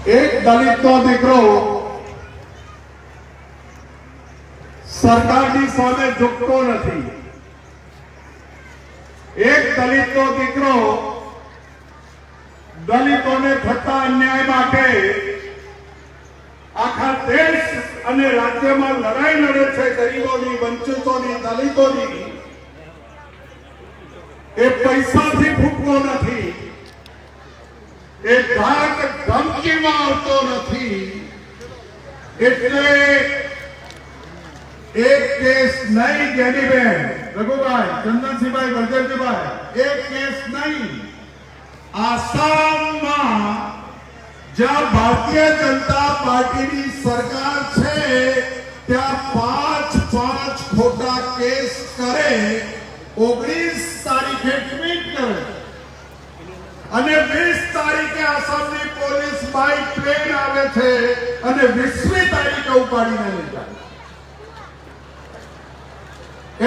એક દલિતનો દીકરો સરકારની સામે ઝૂકતો નથી. એક દલિતનો દીકરો દલિતોને થતા અન્યાય માટે આખા દેશ અને રાજ્યમાં લડાઈ લડે છે. ગરીબોની, વંચિતોની, દલિતોની. એ પૈસાથી ફૂટતો નથી, એ ધાક ધમકીમાં આવતો નથી. એટલે એક કેસ નહીં જ્ઞાનીબેન, રઘુભાઈ, ચંદનસિંહભાઈ, બળદેવજીભાઈ, એક કેસ નહીં. આસામમાં જ્યાં ભારતીય જનતા પાર્ટીની સરકાર છે ત્યાં 5 ખોટા કેસ કરે, 19 તારીખે ટ્વીટ કરે અને 20 તારીખે આસામની પોલીસ બાય ટ્રેન આવે છે અને 20મી તારીખે ઉપાડીને લઈ જાય.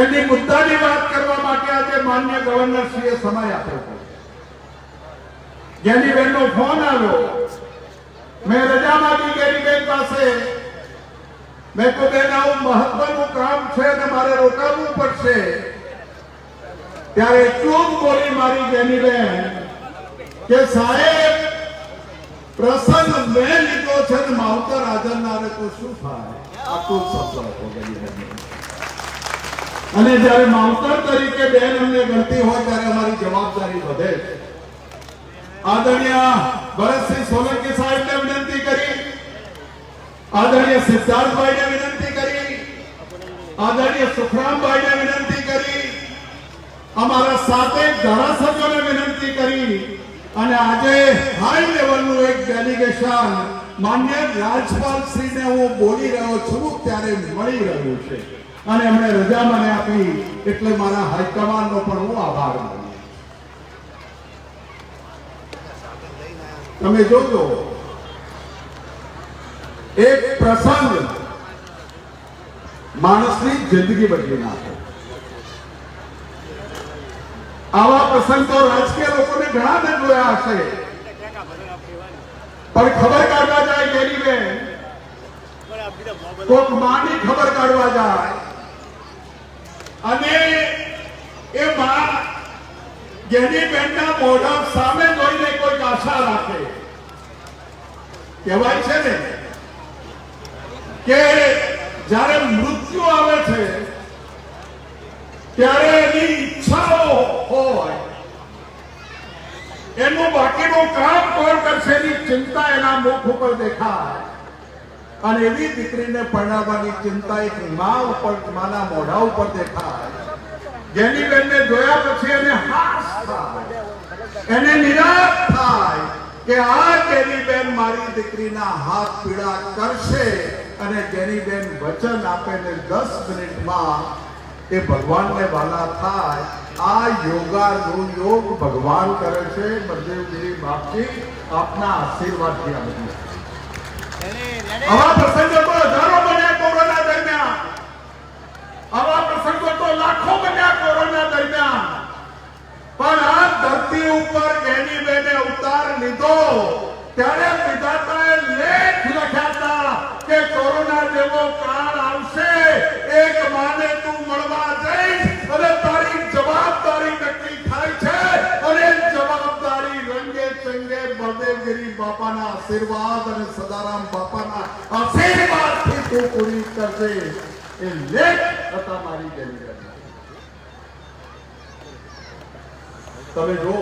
એની મુદ્દાની વાત કરવા માટે આજે માન્ય ગવર્નરશ્રીએ સમય આપ્યો છે. જ્ઞાનીબેનનો ફોન આવ્યો, મેં રજા માંગી જ્ઞાનીબેન પાસે. મેં તો બેન આવું મહત્વનું કામ છે અને મારે રોકાવું પડશે. ત્યારે એટલું જ બોલી મારી જ્ઞાનીબેન કે સાહેબ પ્રસંગ મેં લીધો છે ને માવતર હાજર ના આવે તો શું થાય? આટલું સફળ હતો જ્ઞાનીબેન. અને જ્યારે માવતર તરીકે બેન અમને ગણતી હોય ત્યારે અમારી જવાબદારી વધે છે. આદરણીય ભરતસિંહ સોલંકી સાહેબને વિનંતી કરી, આદરણીય સિદ્ધાર્થભાઈને વિનંતી કરી, આદરણીય સુખરામભાઈને વિનંતી કરી, અમારા 7 ધારાસભ્યોને વિનંતી કરી અને આજે હાઈ લેવલનું એક ડેલિગેશન માન્ય રાજ્યપાલશ્રીને હું બોલી રહ્યો છું ત્યારે મળી રહ્યું છે અને એમણે રજા મને આપી એટલે મારા હાઈકમાન્ડનો પણ હું આભાર માનું. તમે જોજો, એક પ્રસંગ માણસની જિંદગી બદલી નાખે. આવા પ્રસંગ તો રાજકીય લોકોને ઘણા ને જોયા હશે, પણ ખબર કાઢવા જાય જ્ઞાનીબેન, કોક માની ખબર કાઢવા જાય અને એ માં જ્ઞાનીબેનના મોઢા સામે જોઈને કોઈ આશા રાખે. કહેવાય છે ને કે જ્યારે મૃત્યુ આવે છે ત્યારે એની ઈચ્છાઓ હોય, એનું બાકીનું કામ કોણ કરશે એની ચિંતા એના મુખ ઉપર દેખાય. અને એવી દીકરીને પરણાવવાની ચિંતા એક મા ઉપર, માના મોઢા ઉપર દેખાય. જ્ઞાનીબેનને જોયા પછી એને હાસ થાય, એને નિરાશ થાય કે આ જ્ઞાનીબેન મારી દીકરીના હાથ પીડા કરશે. અને જ્ઞાનીબેન વચન આપે ને 10 મિનિટમાં એ ભગવાનને વાલા થાય. આ યોગાનું યોગ ભગવાન કરે છે. બળદેવગીરી બાપજી આપના આશીર્વાદથી આવે. આવા પ્રસંગો તો હજારો બન્યા કોરોના દરમિયાન, આવા પ્રસંગો તો લાખો બન્યા કોરોના દરમિયાન, પણ આ ધરતી ઉપર જ્ઞાનીબેને અવતાર લીધો ત્યારે વિધાતાએ લેખ લખ્યા હતા કે કોરોના જેવો કાળ આવશે, એક માને તું મળવા જઈશ અને તારી જવાબદારી નક્કી થાય છે અને જવાબદારી રંગે ચંગે બળદેવગીરી બાપાના આશીર્વાદ અને સદારામ બાપાના આશીર્વાદથી તું પૂરી કરશે. એ લેખ હતા મારી જ્ઞાનીબેન. તમે જો,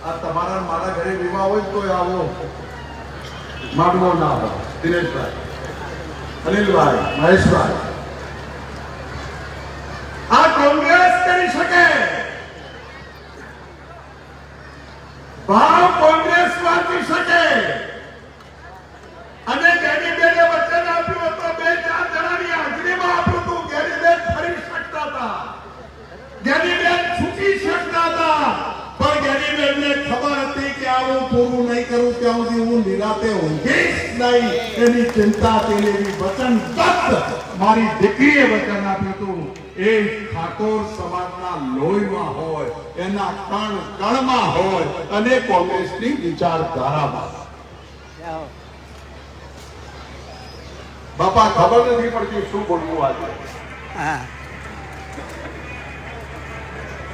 આ તમારા મારા ઘરે વિવાહ હોય તો આવો માંગવો ના હોય. દિનેશભાઈ, અનિલભાઈ, મહેશભાઈ, આ કોંગ્રેસ કરી શકે, ભાવ કોંગ્રેસ વાંચી શકે. અને જ્ઞાનીબેને વચન આપ્યું હતું, 2-4 જણાની હાજરીમાં આપ્યું હતું, જ્ઞાનીબેન ફરી શકતા હતા, જ્ઞાનીબેન છૂટી શકતા હતા. પણ જ્ઞાનીબેનને ખબર હતી કે આવું પૂરું નહીં કરું ત્યાં સુધી હું નિરાતે ઊંઘીશ નહીં. એની ચિંતા તેની વચનબદ્ધ મારી દીકરીએ વચન આપ્યું હતું. એ ઠાકોર સમાજના લોહીમાં હોય, એના કણ કણમાં હોય અને કોંગ્રેસની વિચારધારામાં. બાપા ખબર નથી પડતી શું બોલવું આજે.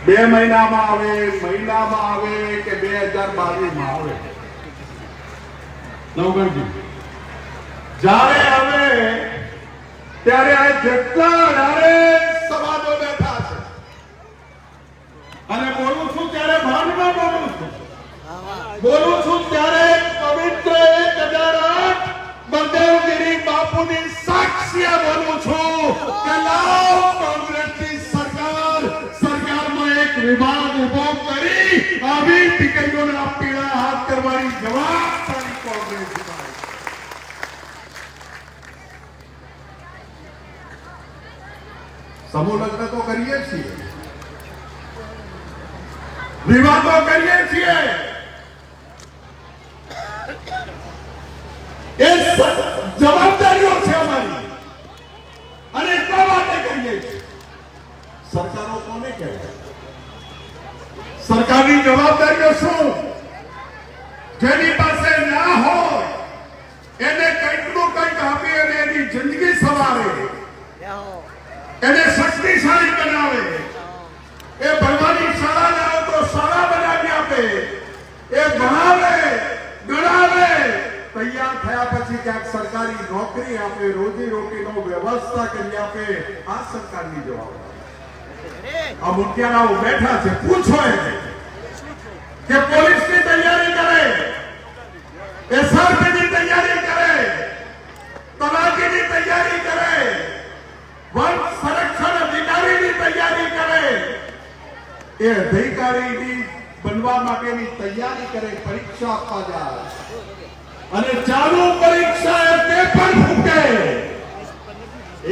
2 મહિનામાં આવે, મહિનામાં આવે કે 2022 માં આવે. નવગણજી જ્યારે આવે ત્યારે આ જેટલા અઢારે સમાજો બેઠા છે અને બોલું છું ત્યારે ભાનમાં બોલું છું, બોલું છું ત્યારે પવિત્ર 1008 બળદેવગીરી બાપુની સાક્ષી બોલું છું કે લાવ કોંગ્રેસની સરકારમાં એક વિભાગ ઉભો કરી આવી દીકરીઓના પીળા હાથ કરવાની જવાબદારી કોંગ્રેસની. સમૂહ લગ્ન તો કરીએ છીએ, વિવાદો કરીએ છીએ, એ જવાબદારીઓ છે અમારી અને એટલા માટે કરીએ છીએ. સરકારો કોને કહેવાય? સરકારની જવાબદારીઓ શું? જેની પાસે ના હોય એને કંઈકનું કંઈક આપી અને એની જિંદગી સવારે, એને શક્તિશાળી બનાવે, એ ભણવાની શાળા લાવે તો શાળા બનાવી આપે, એ ભણાવે ગણાવે, તૈયાર થયા પછી ક્યાંક સરકારી નોકરી આપે, રોજી રોટીનો વ્યવસ્થા કરી આપે. આ સરકારની જવાબદારી. આ મુખ્યારાઓ બેઠા છે, પૂછો એને કે પોલીસની તૈયારી કરે, એસઆરપીની તૈયારી કરે, તલાટીની તૈયારી કરે, વન સંરક્ષણ અધિકારીની તૈયારી કરે, એ અધિકારીની બનવા માટેની તૈયારી કરે, પરીક્ષા આપવા જાય અને ચાલુ પરીક્ષા એ પેપર ફૂટે.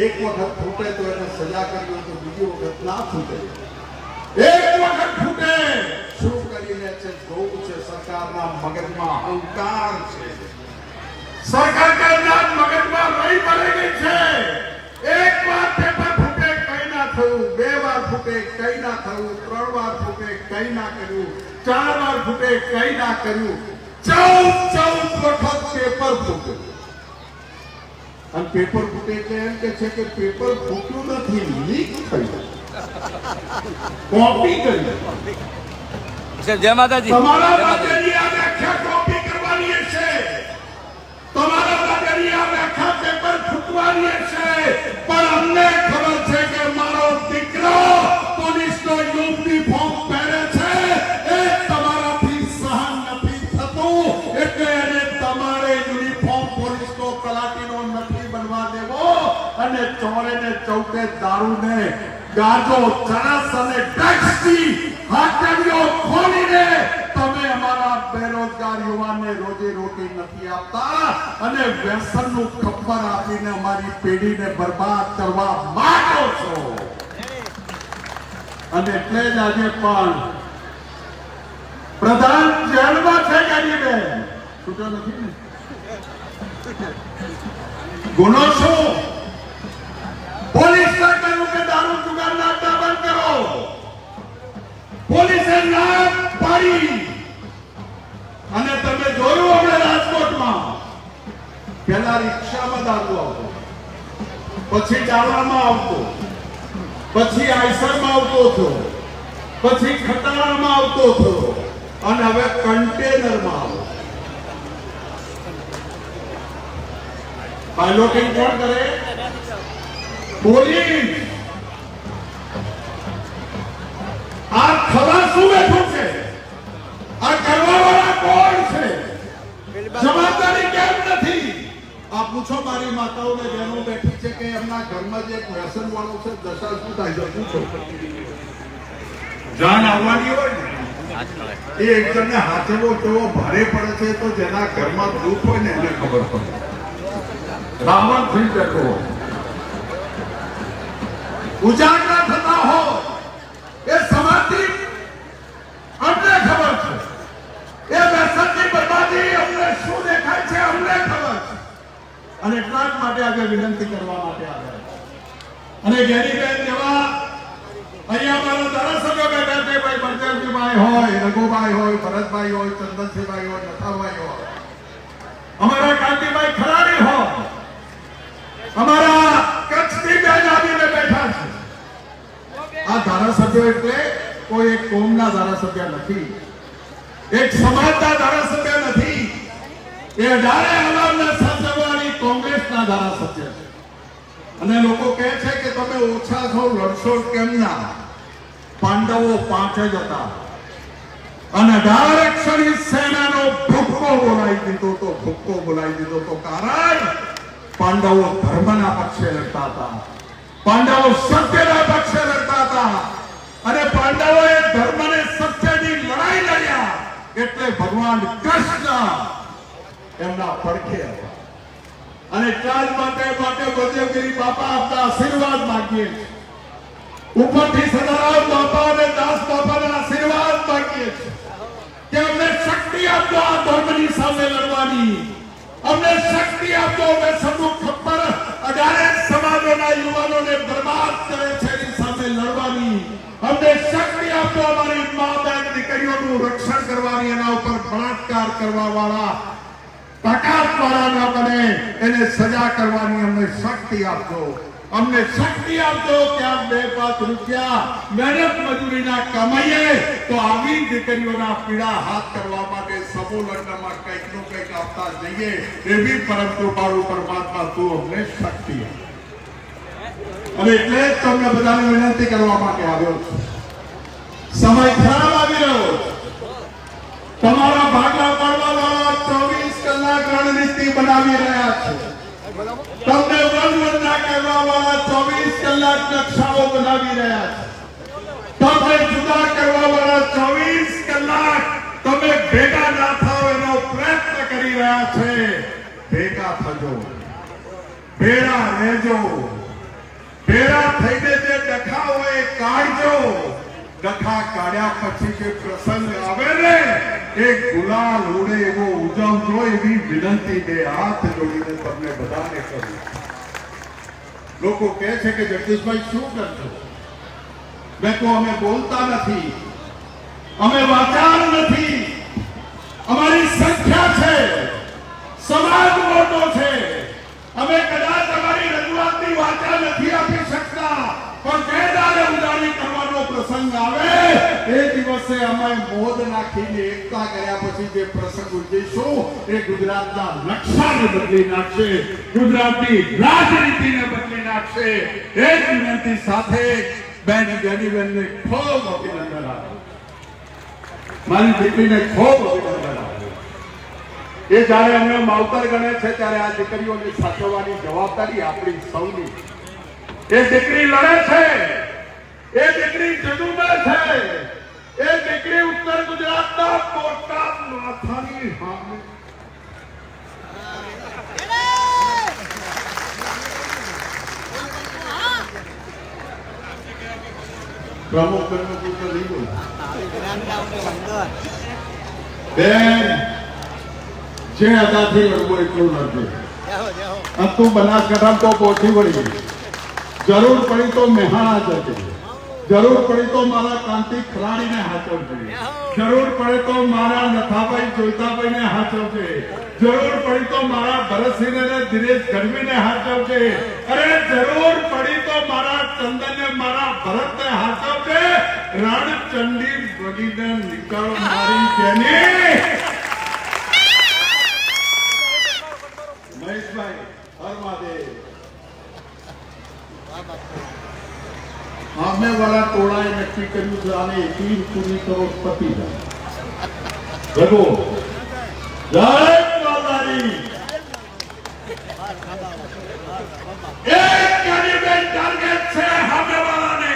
એક વખત ફૂટે તો એને સજા કરી હોય તો બીજી વખત ના ફૂટે. એક વખત ફૂટે શું કરીને છે? જોવું છે. સરકારના મગજમાં અહંકાર છે, સરકારના મગજમાં રહી પડેલી છે. એક વાર પેપર ફૂટે કઈ ના થયું, 2 વાર ફૂટે કઈ ના થયું, 3 વાર ફૂટે કઈ ના કર્યું, 4 વાર ફૂટે કઈ ના કર્યું, 14 વખત પેપર ફૂટે. અને પેપર ફૂટે એટલે એમ કે છે કે પેપર ફૂટ્યું નથી, લીક થયું, કોપી કરી. જય માતાજી. તમારા માટેની આ વ્યાખ્યા કોપી કરવાની છે, તમારા માટેની આ વ્યાખ્યા પેપર ફૂટવાની છે. પણ અમને ખબર છે કે મારો દીકરો પોલીસનો યુનિફોર્મ પહેરે છે, એ તમારાથી સહન નથી થતું, એટલે એને તમારે યુનિફોર્મ પોલીસનો તલાટીનો નથી બનવા દેવો. અને ચોરે ને ચૌકે દારૂને ગાજો, ચરસ અને ટેક્સી હાથડીઓ ખોલીને તમે અમારા બેરોજગાર યુવાનને રોજી રોટી નથી આપતા અને વ્યસનનું ખપ્પર આપીને અમારી પેઢીને બરબાદ કરવા માંગો છો. અને એટલે જ આજે પણ પ્રધાન જેલમાં છે. ગરીબેન છૂટ્યો નથી ને? ગુનો શું? પોલીસે કહ્યું કે દારૂ જુગારના અડ્ડા બંધ કરો. પોલીસે ના પાડી. અને તમે જોયું આપણે રાજકોટમાં પહેલા રિક્ષામાં દારૂ આવતો, પછી ચાલવામાં આવતો, પછી આઈસરમાં આવતો હતો, પછી ખટારામાં આવતો હતો અને હવે કન્ટેનરમાં આવે. પાયલોટિંગ કોણ કરે? પોલીસ. આ ખબર શું બેઠું છે? આ કરવાવાળા કોણ છે? જવાબદારી કેમ નથી? આ પૂછો મારી માતાઓને, બહેનો બેઠી છે કે એમના ઘરમાં જે વ્યસન વાળું છે, દશા શું થાય છે? પૂછો. જાન આવવાની હોય ને એ એક જણને હાથેલો કેવો ભારે પડે છે તો જેના ઘરમાં દુઃખ હોય ને એને ખબર પડે. રાવણ થઈ બેઠો હોય, ઉજાગરા થતા હોય, એ સમાધિ અમને ખબર છે. એ વ્યસનની બરબાદી અમને શું દેખાય છે અમને ખબર છે. અને એટલા જ માટે આજે વિનંતી કરવા માટે આવ્યા. અને ગેરીબેન જેવા અહીંયા મારા ધારાસભ્ય બેઠા છે, ભાઈ બળદેવજીભાઈ હોય, રઘુભાઈ હોય, ભરતભાઈ હોય, ચંદનસિંહભાઈ હોય, નથાભાઈ હોય, અમે કોઈ એક કોમના ધારાસભ્ય નથી, એક સમાજના ધારાસભ્ય નથી. એ 18 હવારના સાસવાળી કોંગ્રેસના ધારાસભ્ય છે. અને લોકો કહે છે કે તમે ઓછા છો, લડશો કેમ ના? પાંડવો 5 જ હતા અને 18 અક્ષરની સેનાનો ભૂક્કો બોલાવી દીધો તો ભૂક્કો બોલાવી દીધો તો કારણ પાંડવો ધર્મના પક્ષે લડતા હતા, પાંડવો સત્યના પક્ષે લડતા હતા અને પાંડવોએ ધર્મ અને સત્યની લડાઈ લડ્યા એટલે ભગવાન કૃષ્ણ એમના પડખે હતા. અને ચાલ માટે બળદેવગીરી બાપા આપના આશીર્વાદ માંગીએ છીએ. ઉપરથી સદારામ બાપા અને દાસ બાપાના આશીર્વાદ માંગીએ છીએ કે અમને શક્તિ આપો આ ધર્મની સામે લડવાની, અમને શક્તિ આપો. અમે સૌનું ખબર 18 સમાજોના યુવાનોને બરબાદ કરે છે એની સામે લડવાની, અમને શક્તિ આપો. અમારી મા બેન દીકરીઓનું રક્ષણ કરવાની, એના ઉપર બળાત્કાર કરવા વાળા તાકાતવાળા ન બને એને સજા કરવાની અમને શક્તિ આપજો. અમને શક્તિ આપજો કે આ 2-5 રૂપિયા મહેનત મજૂરીના કમાઈએ તો આવી દીકરીઓના પીડા હાથ કરવા માટે સમૂહ લગ્નમાં કંઈકનું કંઈક આપતા જઈએ. એવી પરમ કૃપાળુ પરમાત્મા તું અમને શક્તિ આપ. અને એટલે જ તમને બધાને વિનંતી કરવા માટે આવ્યો છું. સમય ખરાબ આવી રહ્યો છે. તમારા ભાગલા પાડવા વાળા 24 કલાક રણનીતિ બનાવી રહ્યા છે. તમને વનવંદના કહેવા વાળા 24 કલાક નકશાઓ બનાવી રહ્યા છે. તમને જુદા કરવા વાળા 24 કલાક તમે ભેગા ના થાઓ એનો પ્રયત્ન કરી રહ્યા છે. ભેગા થજો, ભેળા રહેજો, ભેળા થઈને જે ડખા હોય એ કાઢજો. ડખા કાઢ્યા પછી જે પ્રસંગ આવે ને એ ગુલાલ ઉડે એવો ઉજવજો. એવી વિનંતી 2 હાથ જોડીને તમને બધાને કરું. લોકો કહે છે કે જગદીશભાઈ શું કરશો? મેં તો અમે બોલતા નથી, અમે વાચાર નથી, અમારી સંખ્યા છે, સમાજ મોટો છે. અમે કદાચ અમારી રજૂઆતની વાચા નથી આપી શકતા, પણ જે દાડે ઉજાણી કરવાનો પ્રસંગ આવે એ દિવસે અમે મોદ નાખીને એકતા કર્યા પછી જે પ્રસંગ ઉજવીશું એ ગુજરાતના નકશાને બદલી નાખશે, ગુજરાતની રાજનીતિને બદલી નાખશે. એ જ વિનંતી સાથે બેન જ્ઞાનીબેનને ખૂબ અભિનંદન આપો. મારી દીકરીને ખૂબ અભિનંદન આપો. એ જ્યારે અમને માવતર ગણે છે ત્યારે આ દીકરીઓને સાચવવાની જવાબદારી આપણી સૌની. એ દીકરી લડે છે, એ દીકરી જદુમે છે, એ દીકરી ઉત્તર ગુજરાતના મોટા માથાની સામે પ્રમુખ પુત્ર નહીં બોલ બેન જે અદાથી લડવું એટલું લડજે. તું બનાસકાંઠા તો પહોંચી વળી ગઈ. જરૂર પડી તો મેહાણા જજે, જરૂર પડી તો મારા કાંતિ ખરાડીને હાચવજે, જરૂર પડે તો મારા નથાભાઈ જોઈતાભાઈને હાચવજે, જરૂર પડી તો મારા ભરતસિંહને ને દિનેશ ગઢવીને હાચવજે, અરે જરૂર પડી તો મારા ચંદનને મારા ભરતને હાચવજે. રણચંડી વગીને નીકળ મારી જેની મહેશભાઈ હર મહાદેવ. સામે વાળા ટોળાએ નક્કી કર્યું છે આને 1 પૂરી કરોડપતિ ભગો જય માતાજી. એક ગરીબેન ટાર્ગેટ છે સામે વાળાને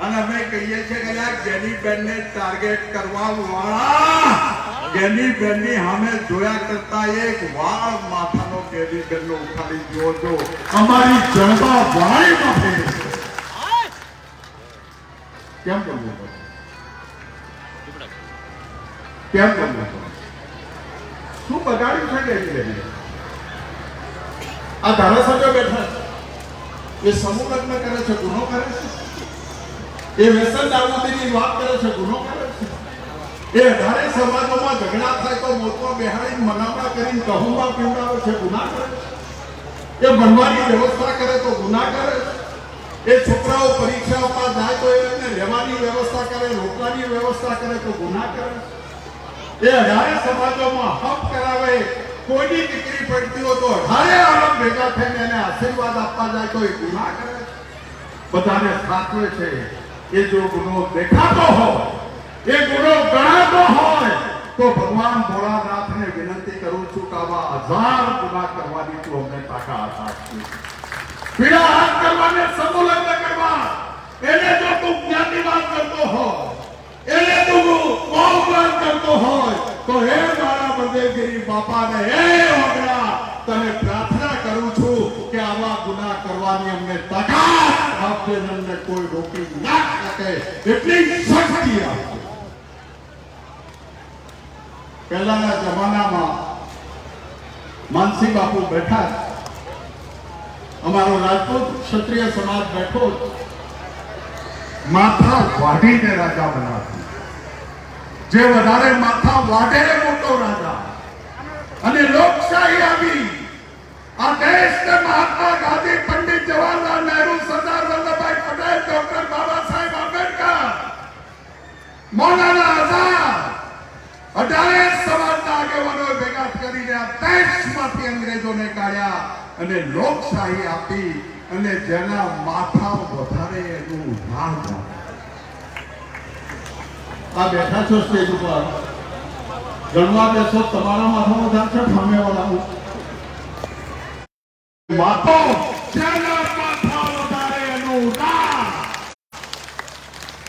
અને અમે કહીએ છીએ કે આ ગરીબેનને ટાર્ગેટ કરવા વાળા ગરીબેનની સામે જોયા કરતા એક વાળ માથાનો ગરીબેનનો ઉખાડી જોજો. અમારી જણબા વાળીમાં ફેર કેમ કરવું પડે? કેમ કરવું પડે? શું બગાડ્યું છે ગરીબેને? આ ધારાસભ્ય બેઠા છે, એ સમૂહ લગ્ન કરે છે, ગુનો કરે છે. એ વ્યસન દારૂની વાત કરે છે, ગુનો કરે છે. એ 18 સમાજોમાં ઝઘડા થાય તો મોતમાં બેહાડીને મનામણા કરીને કહુંમાં પીવડાવે છે, ગુના કરે છે. એ બનવાની વ્યવસ્થા કરે તો ગુના કરે છે. એ છોકરાઓ પરીક્ષાઓમાં જાય તો એને રહેવાની વ્યવસ્થા કરે, રોટલાની વ્યવસ્થા કરે તો ગુનાહ કરે. એ 18 સમાજોમાં હક કરાવે. કોઈની દીકરી પડતી હોય તો 18 આલમ ભેગા થઈને એને આશીર્વાદ આપવા જાય તો એ ગુનાહ કરે. બધાને સાચવે છે. એ જો ગુનો દેખાતો હોય, એ ગુનો ગણાતો હોય તો ભગવાન ભોળાનાથને વિનંતી કરું છું કે આવા 1000 ગુના કરવાની તું અમને તાકાત આપજે. પીડા હાથ કરવાને સમૂલગ્ન કરવા, એને જો તું જ્ઞાતિવાદ કરતો હોય, એને તું બહુમાન કરતો હોય તો હે મારા બળદેવગીરી બાપાને, હે ઓગરા, તને પ્રાર્થના કરું છું કે આવા ગુના કરવાની અમને તાકાત આપજે, અમને કોઈ રોકી ના શકે એટલી શક્તિ આપજે. પહેલાના જમાનામાં માનસી બાપુ બેઠા, અમારો રાજપૂત ક્ષત્રિય સમાજ બેઠો, માથા વાઢીને રાજા બનાવતી. જે વધારે માથા વાઢે મોટો રાજા. અને લોકશાહી આવી. આ દેશને મહાત્મા ગાંધી, પંડિત જવાહરલાલ નહેરુ, સરદાર વલ્લભભાઈ પટેલ, ડોક્ટર બાબા સાહેબ આંબેડકર, મૌલાના આઝાદ, 18 સમાજના આગેવાનોએ ભેગા કરીને આ દેશમાંથી અંગ્રેજોને કાઢ્યા અને લોકશાહી આપી. અને જેના માથા વધારે એનું નામ. આ બેઠા છો સ્ટેજ ઉપર, ગણવા બેસો, તમારા માથા વધારે છે, સામે વાળા માથો, જેના માથા વધારે એનું નામ.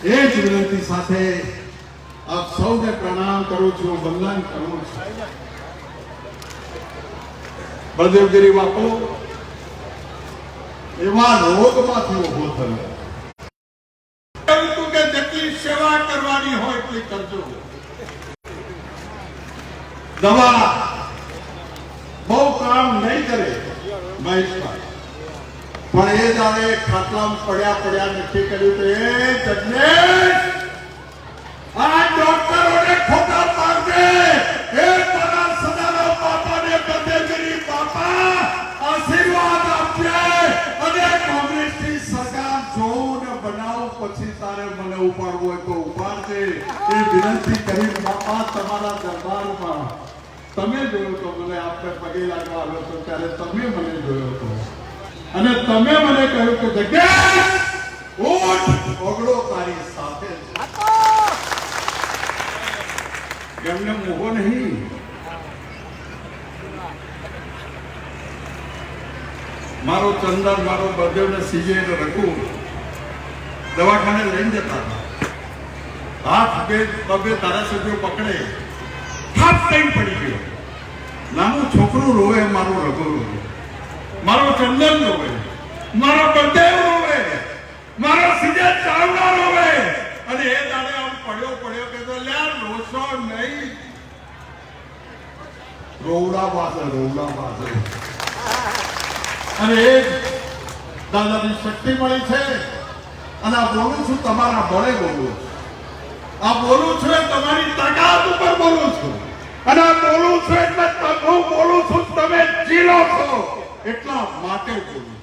એ જ વિનંતી સાથે આપ સૌને પ્રણામ કરું છું, વંદન કરું છું. બળદેવગીરી બાપુ એવા રોગમાંથી ઉભો થયો કે જેટલી સેવા કરવાની હોય એટલી કરજો. દવા બહુ કામ નહીં કરે મહેશભાઈ, પણ એ જાણે ખાટલામાં પડ્યા નથી કર્યું તો એ જજનેશ આ ડોક્ટરોને ખોટા પાડે. એ તારા સદારામ બાપાને, બળદેવગીરી બાપા આશીર્વાદ આપજે. અને કોંગ્રેસની સરકાર જોઉં ને બનાવ પછી તારે મને ઉપાડવું હોય તો ઉપાડજે. એ વિનંતી કરી બાપા તમારા દરબારમાં તમે જોયો તો, મને આપણે પગે લાગવા આવ્યો હતો ત્યારે તમે મને જોયો હતો અને તમે મને કહ્યું કે જગ્યા ઉઠ, ઓગળો તારી સાથે છે. એમને મોહો નહીં. મારો ચંદન, મારો બળદેવને સીજે રઘુ દવાખાને લઈને જતા હતા. હાથ બે ધારાસભ્યો પકડે, હાથ કઈ પડી ગયો. નાનું છોકરું રોવે, મારો રઘુ રોવે, મારો ચંદન રોવે, મારો બળદેવ રોવે, મારો સીજે ચાવડા રોવે. અને એ દાડે આમ પડ્યો કે તો લ્યા રોશો નહીં. રોવડા પાસે અને એ દાદાની શક્તિ મળી છે. અને આ બોલું છું તમારા બળે બોલું છું. આ બોલું છું એ તમારી તાકાત ઉપર બોલું છું. અને આ બોલું છું એટલે હું બોલું છું, તમે જીલો છો એટલા માટે બોલું.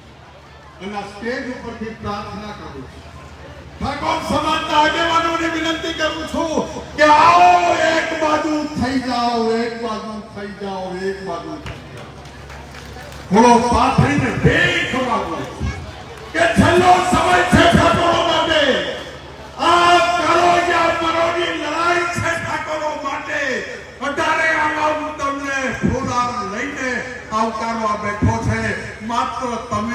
અને આ સ્ટેજ ઉપરથી પ્રાર્થના કરું છું, ઠાકોર સમાજના આગેવાનોને વિનંતી કરું છું કે આવો, એક બાજુ થઈ જાઓ, એક બાજુ થઈ જાઓ, એક બાજુ થઈ જાઓ. થોડો પાથરીને ભેખ માંગો કે છેલ્લો સમય છે ઠાકોરો માટે. આ કરો યા મરોની લડાઈ છે ઠાકોરો માટે. 18 આલામ તમને ફૂલાર લઈને આવકારવા બેઠો છે. માત્ર તમે